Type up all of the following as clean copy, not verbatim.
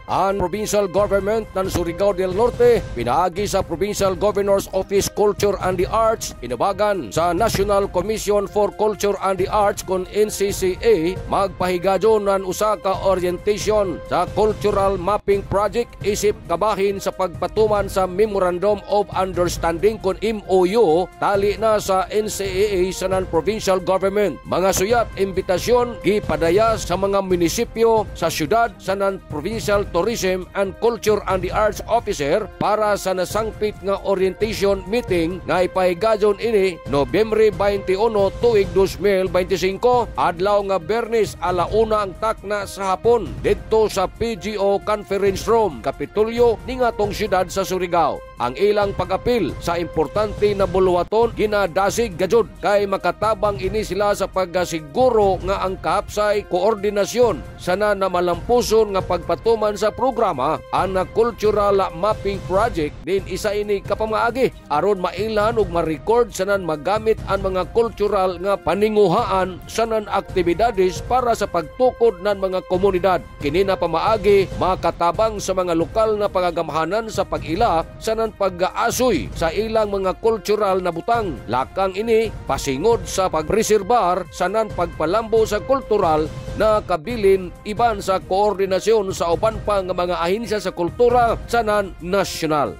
Ang provincial government ng Surigao del Norte pinaagi sa Provincial Governor's Office Culture and the Arts inabagan sa National Commission for Culture and the Arts kon NCCA magpahigadyon ng usa ka orientation sa Cultural Mapping Project isip kabahin sa pagpatuman sa Memorandum of Understanding kon MOU tali na sa NCAA sa non-provincial government. Mga suyat imbitasyon gipadaya sa mga munisipyo sa syudad sa non-provincial Tourism and Culture and the Arts Officer para sa nasangpit nga orientation meeting nga ipahigadyon ini Nobyembre 21 tuig 2025 adlaw nga Bernes alauna ang takna sa hapon didto sa PGO Conference Room Kapitulyo ning atong syudad sa Surigao. Ang ilang pag-apil sa importante na buluhaton ginadasig gajud kay makatabang ini sila sa pagsiguro nga ang kahapsay koordinasyon sana na malampuson nga pagpatuman sa programa ang Cultural Mapping Project din isa ini kapamaagi aron mailan ug ma-record sanan magamit ang mga cultural nga paninguhaan sanan aktibidades para sa pagtukod ng mga komunidad. Kini na pamaagi makatabang sa mga lokal na pagagamhanan sa pag-ila sanan pag-aasoy sa ilang mga cultural na butang. Lakang ini pasingod sa pagpreserbar sanan pagpalambo sa kultural na kabilin iban sa koordinasyon sa uban pa nga mga ahinsya sa kultura sanan nasyonal.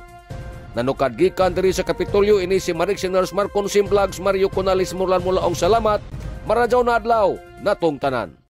Nanukad gikan diri sa Kapitolyo ini si Marik Senars Marcon Vlogs Mario Conales Mulaong salamat. Maradyaw na adlaw natong tanan.